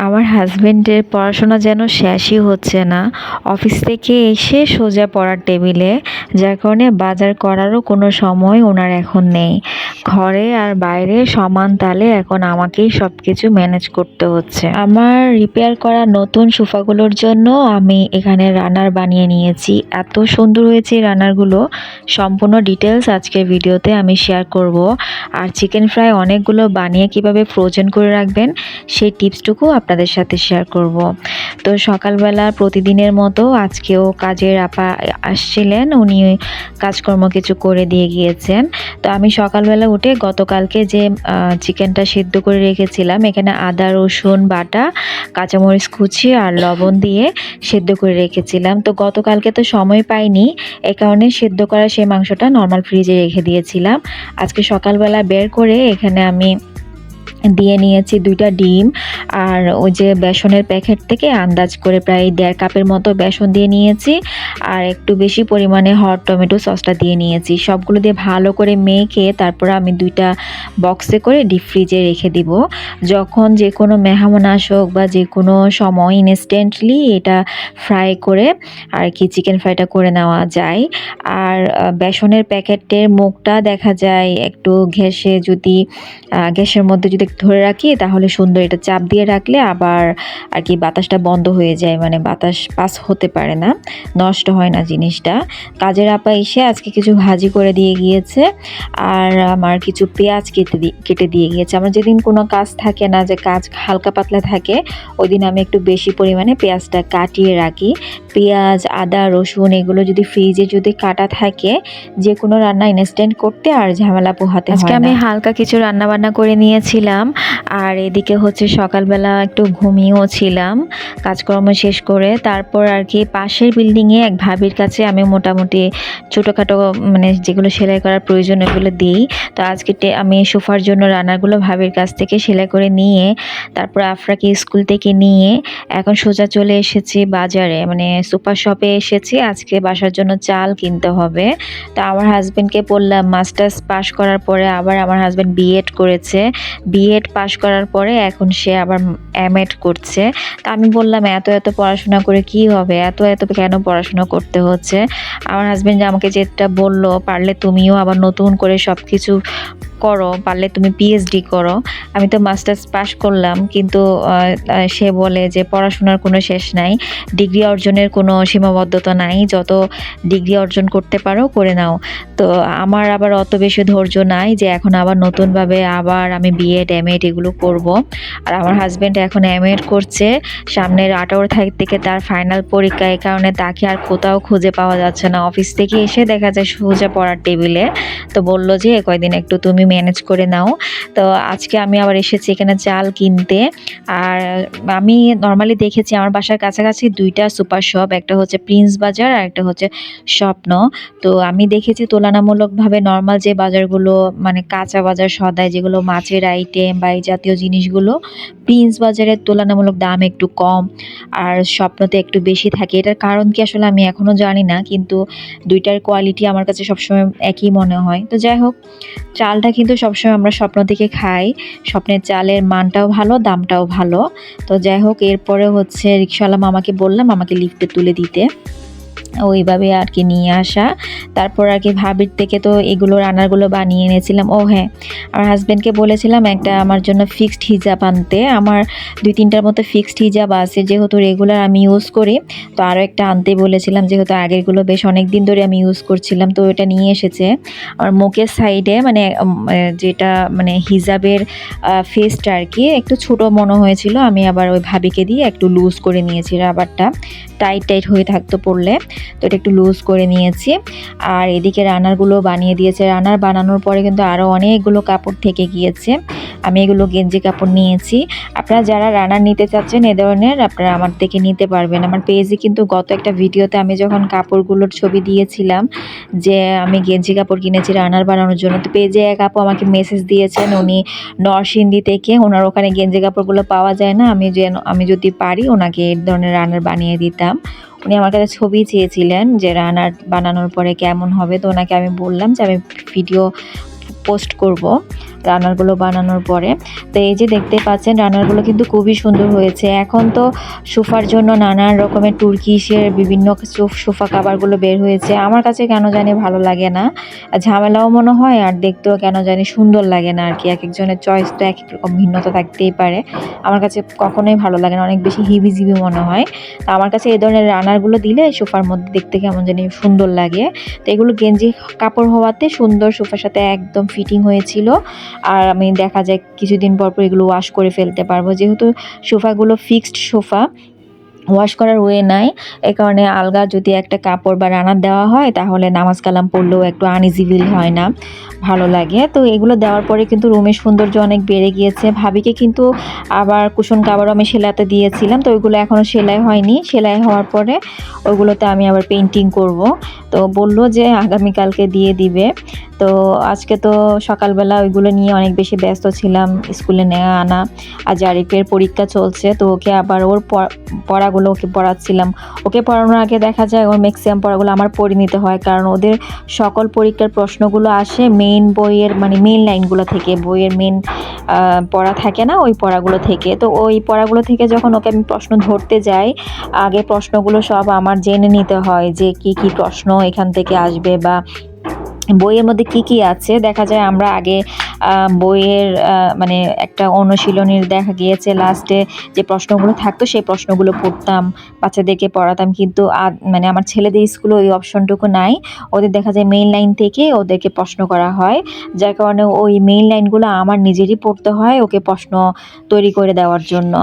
আমার হাজবেন্ডের পড়াশোনা যেন শেষই হচ্ছে না। অফিস থেকে এসে সোজা পড়ার টেবিলে, যার কারণে বাজার করারও কোনো সময় ওনার এখন নেই। ঘরে আর বাইরে সমান তালে এখন আমাকেই সব কিছু ম্যানেজ করতে হচ্ছে। আমার রিপেয়ার করা নতুন সোফাগুলোর জন্য আমি এখানে রানার বানিয়ে নিয়েছি। এত সুন্দর হয়েছে রানারগুলো, সম্পূর্ণ ডিটেলস আজকের ভিডিওতে আমি শেয়ার করব। আর চিকেন ফ্রাই অনেকগুলো বানিয়ে কিভাবে ফ্রোজেন করে রাখবেন সেই টিপসটুকু আপনাদের সাথে শেয়ার করব। তো সকালবেলা প্রতিদিনের মতো আজকেও কাজের আপা আসছিলেন, উনি কাজকর্ম কিছু করে দিয়ে গিয়েছেন। তো আমি সকালবেলা উঠে গতকালকে যে চিকেনটা সিদ্ধ করে রেখেছিলাম, এখানে আদা রসুন বাটা, কাঁচামরিচ কুচি আর লবণ দিয়ে সিদ্ধ করে রেখেছিলাম। তো গতকালকে তো সময় পাইনি, এ কারণে সিদ্ধ করা সেই মাংসটা নর্মাল ফ্রিজে রেখে দিয়েছিলাম। আজকে সকালবেলা বের করে এখানে আমি দিয়ে নিয়েছি 2টা ডিম, আর ওই যে বেসনের প্যাকেট থেকে আন্দাজ করে প্রায় 1.5 কাপের মতো বেসন দিয়ে নিয়েছি, আর একটু বেশি পরিমাণে হট টমেটো সসটা দিয়ে নিয়েছি। সবগুলো দিয়ে ভালো করে মেখে তারপর আমি 2টা বক্সে করে ডিপ ফ্রিজে রেখে দিব। যখন যে কোনো মেহমান আসুক বা যে কোনো সময় ইনস্ট্যান্টলি এটা ফ্রাই করে আর কি চিকেন ফ্রাইটা করে নেওয়া যায়। আর বেসনের প্যাকেটের মুখটা দেখা যায় একটু ঘেঁষে, যদি গ্যাসের মধ্যে যদি ধরে রাখি তাহলে সুন্দর, এটা চাপ দিয়ে রাখলে আবার আর কি বাতাসটা বন্ধ হয়ে যায়, মানে বাতাস পাস হতে পারে না, নষ্ট হয় না জিনিসটা। কাজের আপা এসে আজকে কিছু ভাজি করে দিয়ে গিয়েছে, আর আমার কিছু পেঁয়াজ কেটে দিয়ে গিয়েছে। আমার যেদিন কোনো কাজ থাকে না, যে কাজ হালকা পাতলা থাকে, ওই দিন আমি একটু বেশি পরিমাণে পেঁয়াজটা কাটিয়ে রাখি। পেঁয়াজ আদা রসুন এগুলো যদি ফ্রিজে যদি কাটা থাকে, যে কোনো রান্না ইনস্ট্যান্ট করতে আর ঝামেলা পোহাতে হয় না। আজকে আমি হালকা কিছু রান্না বান্না করে নিয়েছিলাম, আর এদিকে হচ্ছে সকালবেলা একটু ঘুমিয়েও ছিলাম কাজকর্ম শেষ করে। তারপর আর কি পাশের বিল্ডিংয়ে এক ভাবির কাছে আমি মোটামুটি ছোটোখাটো মানে যেগুলো সেলাই করার প্রয়োজন এগুলো দিই। তো আজকে আমি সোফার জন্য রান্নাগুলো ভাবির কাছ থেকে সেলাই করে নিয়ে তারপর আফরাকে স্কুল থেকে নিয়ে এখন সোজা চলে এসেছি বাজারে, মানে সুপার শপে এসেছি। আজকে বাসার জন্য চাল কিনতে হবে। তো আমার হাজবেন্ডকে বললাম, মাস্টার্স পাশ করার পরে আবার আমার হাজবেন্ড বিএড করেছে, বিএড পাশ করার পরে এখন সে আবার এমএড করছে। তা আমি বললাম, এত এত পড়াশোনা করে কি হবে, এত এত কেন পড়াশোনা করতে হচ্ছে। আমার হাজবেন্ড আমাকে যেটা বললো, পারলে তুমিও আবার নতুন করে সব কিছু করো, পারলে তুমি পিএইচডি করো। আমি তো মাস্টার্স পাশ করলাম, কিন্তু সে বলে যে পড়াশোনার কোনো শেষ নাই, ডিগ্রি অর্জনের কোনো সীমাবদ্ধতা নাই, যত ডিগ্রি অর্জন করতে পারো করে নাও। তো আমার আবার অত বেশি ধৈর্য নাই যে এখন আবার নতুনভাবে আবার আমি বিএড এমএড এগুলো করব। আর আমার হাজব্যান্ড এখন এমএড করছে, সামনের 18 তারিখ থেকে তার ফাইনাল পরীক্ষা, এই কারণে তাকে আর কোথাও খুঁজে পাওয়া যাচ্ছে না। অফিস থেকে এসে দেখা যায় সোজা পড়ার টেবিলে। তো বলল যে কয়দিন একটু তুমি ম্যানেজ করে নাও। তো আজকে আমি আবার এসেছি এখানে চাল কিনতে। আর আমি নর্মালি দেখেছি আমার বাসার কাছাকাছি 2টা সুপার শপ, একটা হচ্ছে প্রিন্স বাজার আর একটা হচ্ছে স্বপ্ন। তো আমি দেখেছি তুলনামূলকভাবে নর্মাল যে বাজারগুলো, মানে কাঁচা বাজার সদাই যেগুলো মাছের আইটেম বা এই জাতীয় জিনিসগুলো, প্রিন্স বাজারের তুলনামূলক দাম একটু কম আর স্বপ্নতে একটু বেশি থাকে। এটার কারণ কি আসলে আমি এখনও জানি না, কিন্তু 2টার কোয়ালিটি আমার কাছে সবসময় একই মনে হয়। তো যাই হোক, চালটা কিন্তু সবসময় আমরা স্বপ্ন থেকে খাই, স্বপ্নের চালের মানটাও ভালো, দামটাও ভালো। তো যাই হোক, এরপরে হচ্ছে রিকশাওয়ালা মামাকে বললাম আমাকে লিফটে তুলে দিতে, ওইভাবে আর কি নিয়ে আসা। তারপর আর কি ভাবির থেকে তো এগুলো রান্নাগুলো বানিয়ে এনেছিলাম। ও হ্যাঁ, আমার হাজব্যান্ডকে বলেছিলাম একটা আমার জন্য ফিক্সড হিজাব আনতে। আমার 2-3টার মতো ফিক্সড হিজাব আছে, যেহেতু রেগুলার আমি ইউজ করি। তো আরও একটা আনতে বলেছিলাম, যেহেতু আগেরগুলো বেশ অনেক দিন ধরে আমি ইউজ করছিলাম। তো ওটা নিয়ে এসেছে। আমার মুখের সাইডে মানে যেটা মানে হিজাবের ফেসটা আর কি একটু ছোট মনে হয়েছিল, আমি আবার ওই ভাবিকে দিয়ে একটু লুজ করে নিয়েছি, রাবারটা টাইট টাইট হয়ে থাকতো পড়লে, তো এটা একটু লুজ করে নিয়েছি। আর এদিকে রানারগুলো বানিয়ে দিয়েছে। রানার বানানোর পরে কিন্তু আরও অনেকগুলো কাপড় থেকে গিয়েছে, আমি এগুলো গেঞ্জি কাপড় নিয়েছি। আপনারা যারা রানার নিতে চাচ্ছেন এ ধরনের, আপনারা আমার থেকে নিতে পারবেন। আমার পেজে কিন্তু গত একটা ভিডিওতে আমি যখন কাপড়গুলোর ছবি দিয়েছিলাম যে আমি গেঞ্জি কাপড় কিনেছি রানার বানানোর জন্য, তো পেজে এক আপু আমাকে মেসেজ দিয়েছেন, উনি নরসিংদী থেকে, ওনার ওখানে গেঞ্জি কাপড়গুলো পাওয়া যায় না, আমি যদি পারি ওনাকে এই ধরনের রানার বানিয়ে দিতাম। উনি আমার কাছে ছবি চেয়েছিলেন যে রানার বানানোর পরে কেমন হবে। তো ওনাকে আমি বললাম যে আমি ভিডিও পোস্ট করব রানারগুলো বানানোর পরে। তো এই যে দেখতে পাচ্ছেন রানারগুলো কিন্তু খুবই সুন্দর হয়েছে। এখন তো সোফার জন্য নানান রকমের তুর্কিশের বিভিন্ন সোফা কাভারগুলো বের হয়েছে। আমার কাছে কেন জানি ভালো লাগে না, ঝামেলাও মনে হয় আর দেখতেও কেন জানি সুন্দর লাগে না আর কি। এক একজনের চয়েস তো এক এক রকম ভিন্নতা থাকতেই পারে। আমার কাছে কখনোই ভালো লাগে না, অনেক বেশি হিবিজিবি মনে হয়। তো আমার কাছে এই ধরনের রানারগুলো দিলে সোফার মধ্যে দেখতে কেমন জানি সুন্দর লাগে। তো এগুলো গেঞ্জি কাপড় হওয়াতে সুন্দর সোফার সাথে একদম ফিটিং হয়েছিল। আর আমি দেখা যায় কিছুদিন পর পর এগুলো ওয়াশ করে ফেলতে পারবো, যেহেতু সোফাগুলো ফিক্সড সোফা, ওয়াশ করার ওয়ে নাই। এই কারণে আলগা যদি একটা কাপড় বা রানার দেওয়া হয় তাহলে নামাজ কালাম পড়লেও একটু আনইজি ফিল হয় না, ভালো লাগে। তো এগুলো দেওয়ার পরে কিন্তু রুমের সৌন্দর্য অনেক বেড়ে গিয়েছে। ভাবিকে কিন্তু আবার কুশন কাভারও আমি সেলাতে দিয়েছিলাম, তো ওইগুলো এখনও সেলাই হয়নি। সেলাই হওয়ার পরে ওইগুলোতে আমি আবার পেন্টিং করব। তো বলল যে আগামীকালকে দিয়ে দিবে। তো আজকে তো সকালবেলা ওইগুলো নিয়ে অনেক বেশি ব্যস্ত ছিলাম, স্কুলে নেওয়া আনা। আর জারিফের পরীক্ষা চলছে, তো ওকে আবার ওর পড়াগুলো ওকে পড়াচ্ছিলাম। ওকে পড়ানোর আগে দেখা যায় ওর ম্যাক্সিমাম পড়াগুলো আমার পড়ে নিতে হয়, কারণ ওদের সকল পরীক্ষার প্রশ্নগুলো আসে মেইন বইয়ের, মানে মেইন লাইনগুলো থেকে, বইয়ের মেইন পড়া থাকে না, ওই পড়াগুলো থেকে। তো ওই পড়াগুলো থেকে যখন ওকে আমি প্রশ্ন ধরতে যাই, আগে প্রশ্নগুলো সব আমার জেনে নিতে হয় যে কি কি প্রশ্ন এখান থেকে আসবে বা বইয়ের মধ্যে কি কি আছে। দেখা যায় আমরা আগে বইয়ের মানে একটা অনুশীলনীর দেখা গিয়েছে লাস্টে যে প্রশ্নগুলো থাকতো সেই প্রশ্নগুলো পড়তাম, বাচ্চাদেরকে পড়াতাম। কিন্তু মানে আমার ছেলেদের স্কুলে ওই অপশনটুকু নাই। ওদের দেখা যায় মেইন লাইন থেকে ওদেরকে প্রশ্ন করা হয়, যার কারণে ওই মেইন লাইনগুলো আমার নিজেরই পড়তে হয় ওকে প্রশ্ন তৈরি করে দেওয়ার জন্য।